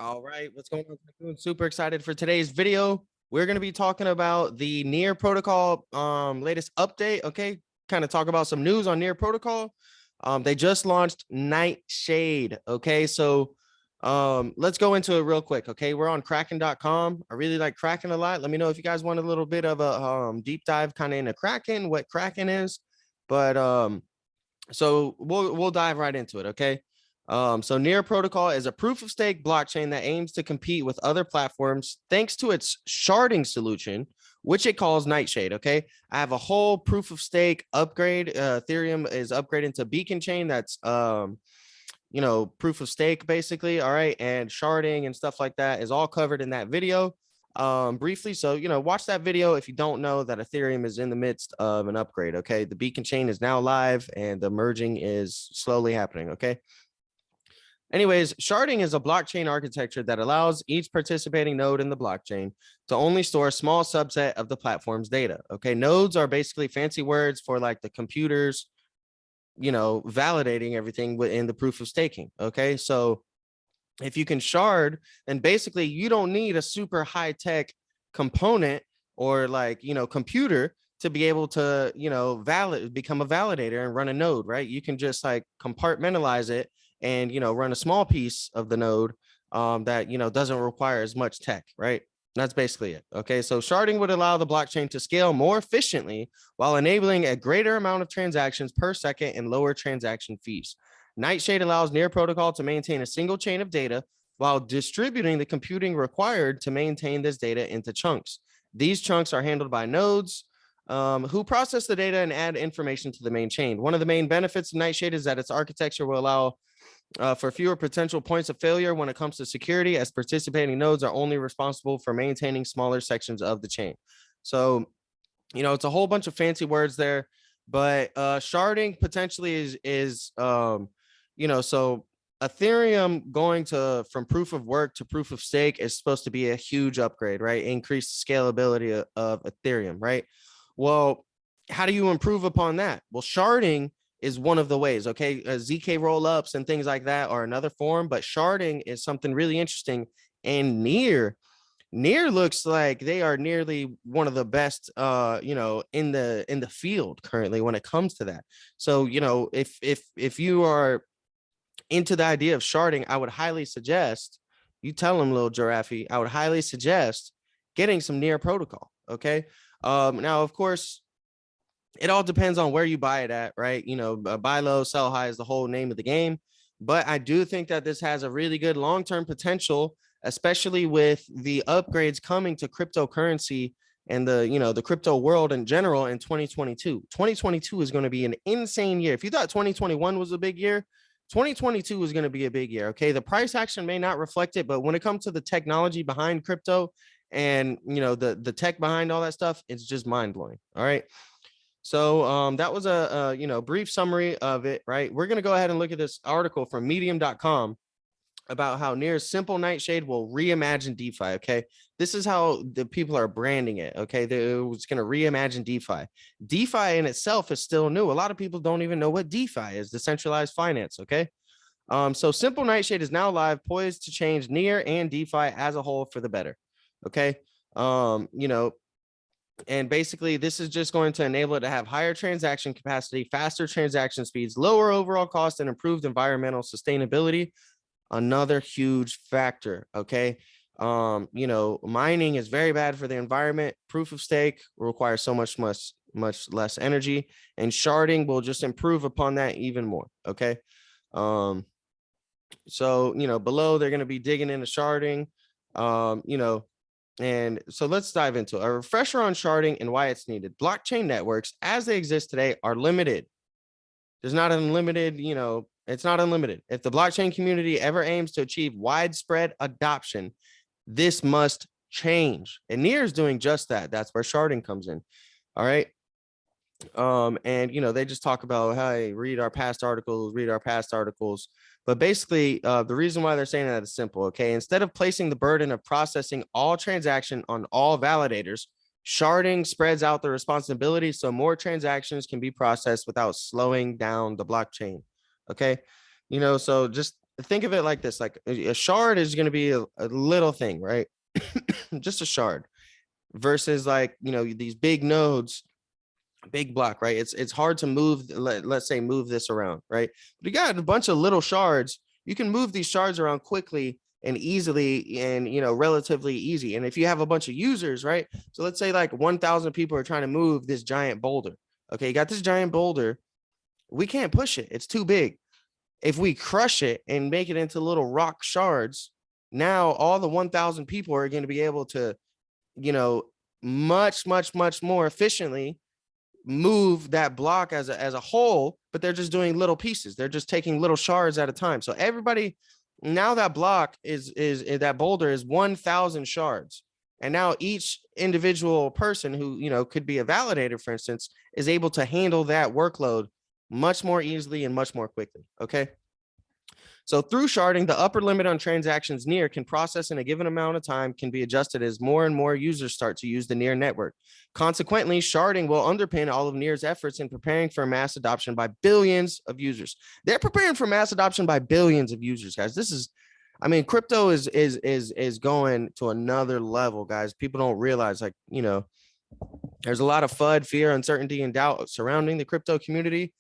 All right, what's going on? Tycoon? Super excited for today's video. We're going to be talking about the Near protocol latest update. Okay, kind of talk about some news on Near protocol. They just launched Nightshade. Okay, so let's go into it real quick. Okay, we're on kraken.com. I really like Kraken a lot. Let me know if you guys want a little bit of a deep dive kind of into Kraken, what Kraken is. But so we'll dive right into it. Okay. So Near Protocol is a proof of stake blockchain that aims to compete with other platforms thanks to its sharding solution, which it calls Nightshade. Okay, I have a whole proof of stake upgrade. Ethereum is upgrading to Beacon Chain. That's proof of stake basically. All right, and sharding and stuff like that is all covered in that video briefly. So watch that video if you don't know that Ethereum is in the midst of an upgrade. Okay, the Beacon Chain is now live and the merging is slowly happening. Okay. Anyways, sharding is a blockchain architecture that allows each participating node in the blockchain to only store a small subset of the platform's data. Okay, nodes are basically fancy words for like the computers, validating everything within the proof of staking. Okay, so if you can shard, then basically you don't need a super high tech component or computer to be able to become a validator and run a node, right? You can just like compartmentalize it and run a small piece of the node that doesn't require as much tech, right? That's basically it. Okay, so sharding would allow the blockchain to scale more efficiently while enabling a greater amount of transactions per second and lower transaction fees. Nightshade allows Near protocol to maintain a single chain of data while distributing the computing required to maintain this data into chunks. These chunks are handled by nodes who process the data and add information to the main chain. One of the main benefits of Nightshade is that its architecture will allow for fewer potential points of failure when it comes to security, as participating nodes are only responsible for maintaining smaller sections of the chain. So, it's a whole bunch of fancy words there, but sharding potentially is so Ethereum going from proof of work to proof of stake is supposed to be a huge upgrade, right? Increase scalability of Ethereum, right? Well, how do you improve upon that? Well, sharding is one of the ways. Okay, ZK roll-ups and things like that are another form, but sharding is something really interesting. And Near looks like they are nearly one of the best in the field currently when it comes to that. So if you are into the idea of sharding, I would highly suggest you tell them, little giraffe, I would highly suggest getting some Near protocol. Okay, now of course it all depends on where you buy it at, right? Buy low, sell high is the whole name of the game. But I do think that this has a really good long-term potential, especially with the upgrades coming to cryptocurrency and the crypto world in general in 2022. 2022 is going to be an insane year. If you thought 2021 was a big year, 2022 is going to be a big year. Okay, the price action may not reflect it, but when it comes to the technology behind crypto and the tech behind all that stuff, it's just mind-blowing. All right. So that was a brief summary of it, right? We're going to go ahead and look at this article from medium.com about how Near's simple Nightshade will reimagine DeFi. Okay, this is how the people are branding it. Okay, it was going to reimagine DeFi. DeFi in itself is still new. A lot of people don't even know what DeFi is, decentralized finance. Okay, so simple Nightshade is now live, poised to change Near and DeFi as a whole for the better. Okay, and basically, this is just going to enable it to have higher transaction capacity, faster transaction speeds, lower overall cost, and improved environmental sustainability. Another huge factor. Okay. Mining is very bad for the environment. Proof of stake requires so much less energy, and sharding will just improve upon that even more. Okay. So below they're going to be digging into sharding. And so let's dive into it. A refresher on sharding and why it's needed. Blockchain networks as they exist today are limited. There's not unlimited, it's not unlimited. If the blockchain community ever aims to achieve widespread adoption, this must change. And Near is doing just that. That's where sharding comes in. All right. And they just talk about, hey, read our past articles. But basically, the reason why they're saying that is simple. Okay, instead of placing the burden of processing all transaction on all validators, sharding spreads out the responsibility so more transactions can be processed without slowing down the blockchain. Okay, so just think of it like this, like a shard is going to be a little thing, right? Just a shard versus like, you know, these big nodes, big block, right? It's hard to move, let's say move this around, right? But you got a bunch of little shards. You can move these shards around quickly and easily, and, you know, relatively easy. And if you have a bunch of users, right? So let's say like 1,000 people are trying to move this giant boulder. Okay, you got this giant boulder. We can't push it. It's too big. If we crush it and make it into little rock shards, now all the 1,000 people are going to be able to, you know, much more efficiently move that block as a whole, but they're just doing little pieces. They're just taking little shards at a time. So everybody, now that block is that boulder is 1,000 shards. And now each individual person who, you know, could be a validator, for instance, is able to handle that workload much more easily and much more quickly. Okay. So through sharding, the upper limit on transactions near can process in a given amount of time can be adjusted as more and more users start to use the near network. Consequently, sharding will underpin all of Near's efforts in preparing for mass adoption by billions of users. They're preparing for mass adoption by billions of users, guys. This is, I mean, crypto is going to another level, guys. People don't realize, like, you know, there's a lot of FUD, fear, uncertainty, and doubt surrounding the crypto community.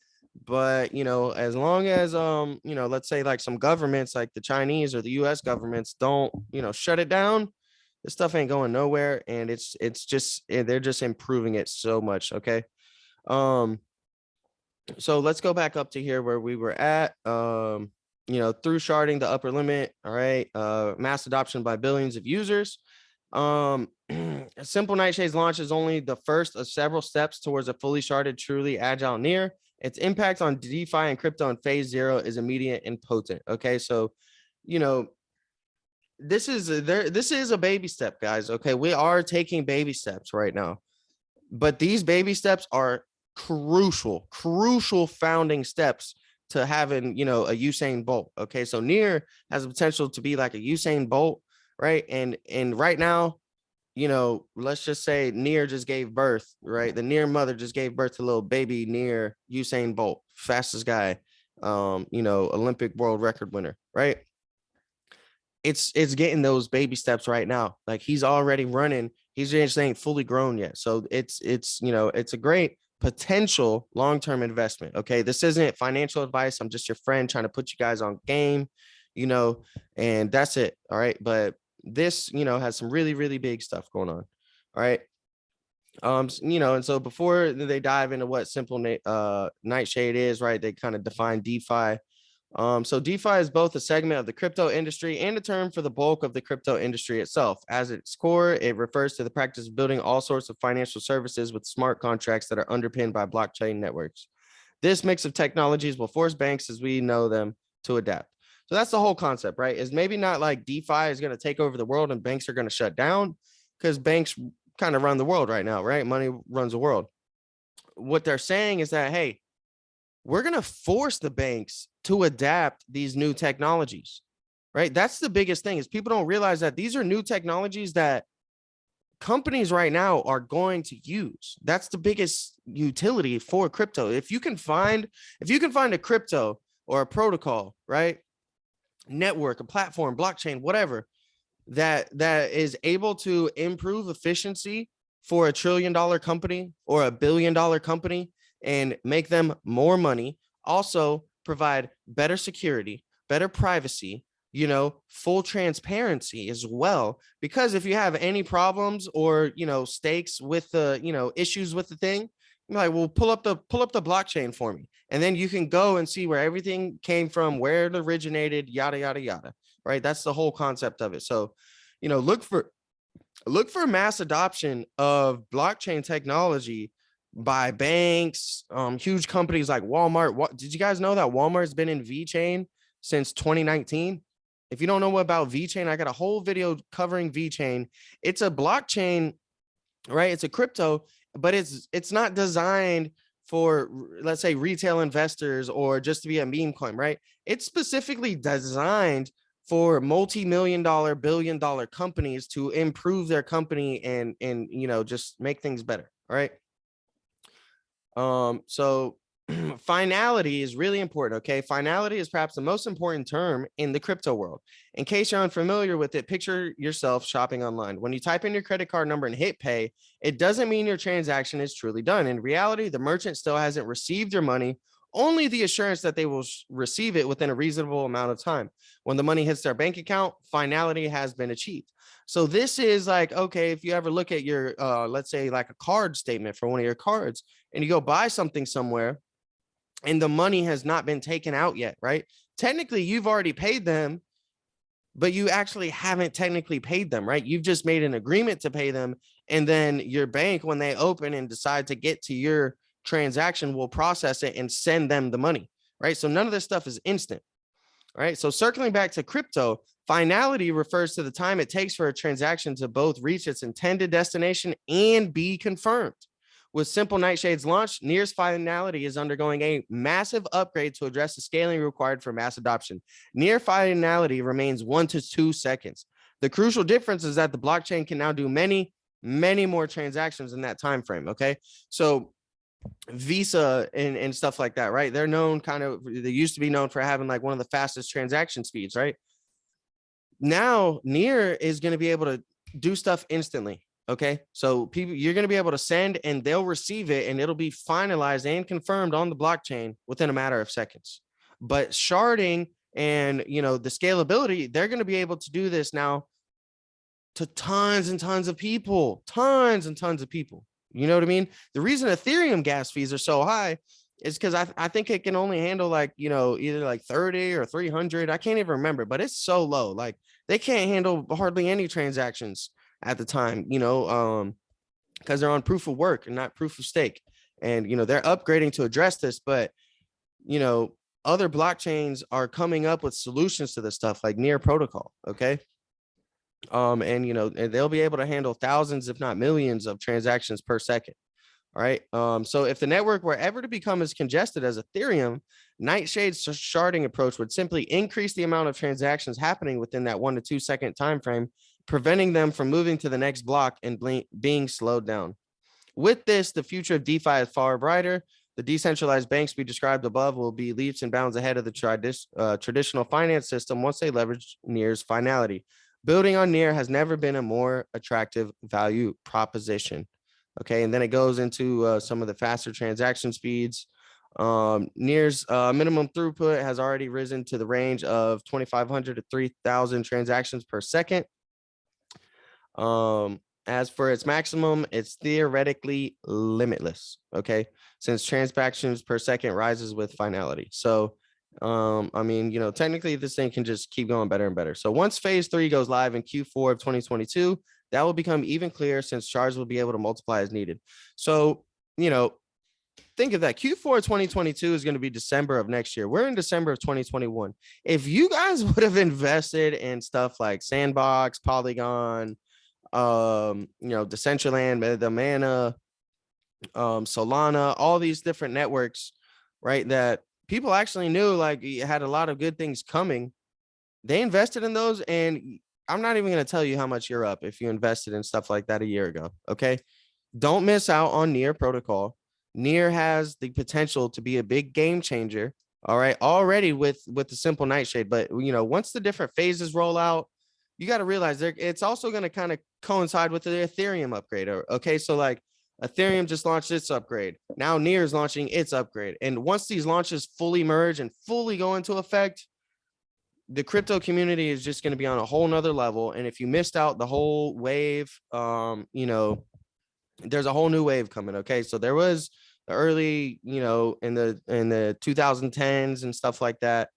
But, you know, as long as, you know, let's say like some governments like the Chinese or the US governments don't, you know, shut it down, this stuff ain't going nowhere. And it's just, they're just improving it so much. Okay. So let's go back up to here where we were at, you know, through sharding the upper limit. All right. Mass adoption by billions of users. Simple Nightshade's launch is only the first of several steps towards a fully sharded, truly agile Near. Its impact on DeFi and crypto in phase 0 is immediate and potent. Okay, so, you know, this is a baby step, guys. Okay, we are taking baby steps right now, but these baby steps are crucial founding steps to having, you know, a Usain Bolt. Okay, so Near has the potential to be like a Usain Bolt, right? And right now, you know, let's just say Near just gave birth, right? The Near mother just gave birth to little baby Near Usain Bolt, fastest guy, you know, Olympic world record winner, right? It's getting those baby steps right now. Like he's already running. He's just ain't fully grown yet. So it's, you know, it's a great potential long-term investment. Okay. This isn't financial advice. I'm just your friend trying to put you guys on game, you know, and that's it. All right. But this, you know, has some really big stuff going on. All right. You know, and so before they dive into what simple Nightshade is, right, they kind of define DeFi. So DeFi is both a segment of the crypto industry and a term for the bulk of the crypto industry itself. As its core, it refers to the practice of building all sorts of financial services with smart contracts that are underpinned by blockchain networks. This mix of technologies will force banks as we know them to adapt. So that's the whole concept, right? Is maybe not like DeFi is going to take over the world and banks are going to shut down, because banks kind of run the world right now, right? Money runs the world. What they're saying is that, hey, we're going to force the banks to adapt these new technologies, right? That's the biggest thing, is people don't realize that these are new technologies that companies right now are going to use. That's the biggest utility for crypto. If you can find a crypto or a protocol, right? Network, a platform, blockchain, whatever, that is able to improve efficiency for $1 trillion company or $1 billion company and make them more money, also provide better security, better privacy, you know, full transparency as well. Because if you have any problems or, you know, stakes with the, you know, issues with the thing, you're like, well, pull up the blockchain for me. And then you can go and see where everything came from, where it originated, yada, yada, yada. Right. That's the whole concept of it. So, you know, look for mass adoption of blockchain technology by banks, huge companies like Walmart. Did you guys know that Walmart's been in VeChain since 2019? If you don't know about VeChain, I got a whole video covering VeChain. It's a blockchain, right? It's a crypto, but it's not designed for, let's say, retail investors or just to be a meme coin, right? It's specifically designed for multi-million-dollar, billion-dollar companies to improve their company and you know, just make things better. All right. So finality is really important. Okay. Finality is perhaps the most important term in the crypto world. In case you're unfamiliar with it, picture yourself shopping online. When you type in your credit card number and hit pay, it doesn't mean your transaction is truly done. In reality, the merchant still hasn't received your money, only the assurance that they will receive it within a reasonable amount of time. When the money hits their bank account, finality has been achieved. So this is like, okay, if you ever look at your, let's say like a card statement for one of your cards and you go buy something somewhere, and the money has not been taken out yet, right? Technically, you've already paid them, but you actually haven't technically paid them, right? You've just made an agreement to pay them. And then your bank, when they open and decide to get to your transaction, will process it and send them the money, right? So none of this stuff is instant, right? So circling back to crypto, finality refers to the time it takes for a transaction to both reach its intended destination and be confirmed. With Simple Nightshade's launch, Near's finality is undergoing a massive upgrade to address the scaling required for mass adoption. Near finality remains 1 to 2 seconds. The crucial difference is that the blockchain can now do many more transactions in that time frame. Okay, so Visa and stuff like that, right? They're known they used to be known for having like one of the fastest transaction speeds, right? Now Near is going to be able to do stuff instantly. Okay, so people, you're going to be able to send and they'll receive it and it'll be finalized and confirmed on the blockchain within a matter of seconds. But sharding and, the scalability, they're going to be able to do this now to tons and tons of people, tons and tons of people. You know what I mean? The reason Ethereum gas fees are so high is because I think it can only handle like, either like 30 or 300. I can't even remember, but it's so low. Like they can't handle hardly any transactions at the time, because they're on proof of work and not proof of stake. And, they're upgrading to address this, but, other blockchains are coming up with solutions to this stuff like Near protocol. Okay. And they'll be able to handle thousands, if not millions of transactions per second. All right. So if the network were ever to become as congested as Ethereum, Nightshade's sharding approach would simply increase the amount of transactions happening within that 1 to 2 second time frame, preventing them from moving to the next block and being slowed down. With this, the future of DeFi is far brighter. The decentralized banks we described above will be leaps and bounds ahead of the traditional finance system once they leverage Near's finality. Building on Near has never been a more attractive value proposition. Okay, and then it goes into some of the faster transaction speeds. Near's minimum throughput has already risen to the range of 2,500 to 3,000 transactions per second. As for its maximum, it's theoretically limitless. Okay, since transactions per second rises with finality. So, technically this thing can just keep going better and better. So once phase 3 goes live in Q4 of 2022, that will become even clearer since shards will be able to multiply as needed. So, think of that. Q4 2022 is going to be December of next year. We're in December of 2021. If you guys would have invested in stuff like Sandbox, Polygon, Decentraland, the Mana, Solana, all these different networks, right, that people actually knew like you had a lot of good things coming. They invested in those, and I'm not even going to tell you how much you're up if you invested in stuff like that a year ago. Okay, don't miss out on Near protocol. Near has the potential to be a big game changer. All right, already with the Simple Nightshade, but once the different phases roll out, you got to realize it's also going to kind of coincide with the Ethereum upgrade. Okay, so like Ethereum just launched its upgrade. Now Near is launching its upgrade. And once these launches fully merge and fully go into effect, the crypto community is just going to be on a whole nother level. And if you missed out the whole wave, there's a whole new wave coming. Okay, so there was the early, in the 2010s and stuff like that.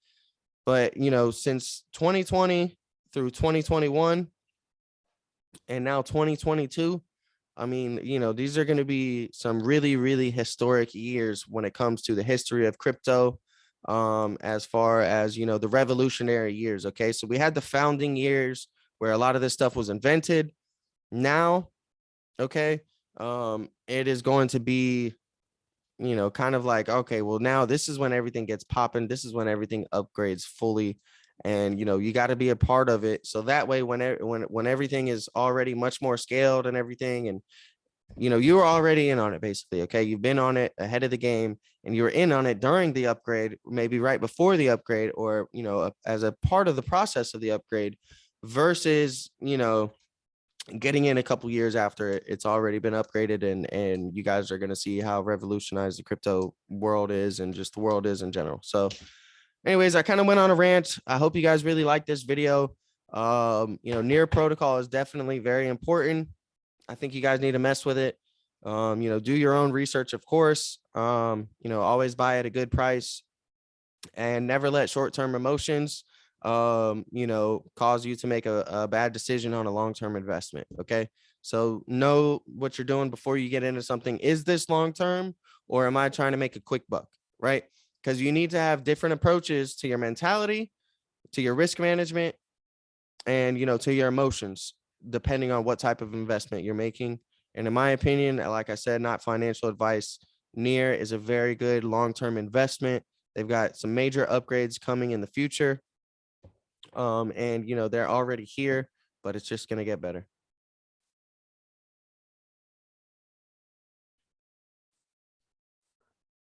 But since 2020 through 2021 and now 2022, these are going to be some really, really historic years when it comes to the history of crypto, as far as, the revolutionary years. Okay, so we had the founding years where a lot of this stuff was invented. Now, okay, it is going to be, kind of like, okay, well, now this is when everything gets popping. This is when everything upgrades fully. And, you got to be a part of it. So that way, when everything is already much more scaled and everything, and you know, you were already in on it basically. Okay. You've been on it ahead of the game and you were in on it during the upgrade, maybe right before the upgrade, or, you know, as a part of the process of the upgrade versus, you know, getting in a couple years after it's already been upgraded, and you guys are going to see how revolutionized the crypto world is and just the world is in general. So anyways, I kind of went on a rant. I hope you guys really like this video. You know, near protocol is definitely very important. I think you guys need to mess with it. You know, do your own research, of course. You know, always buy at a good price and never let short-term emotions, you know, cause you to make a bad decision on a long-term investment. Okay. So know what you're doing before you get into something. Is this long-term, or am I trying to make a quick buck? Right. Because you need to have different approaches to your mentality, to your risk management, and, you know, to your emotions, depending on what type of investment you're making. And in my opinion, like I said, not financial advice, Near is a very good long-term investment. They've got some major upgrades coming in the future. And, you know, they're already here, but it's just going to get better.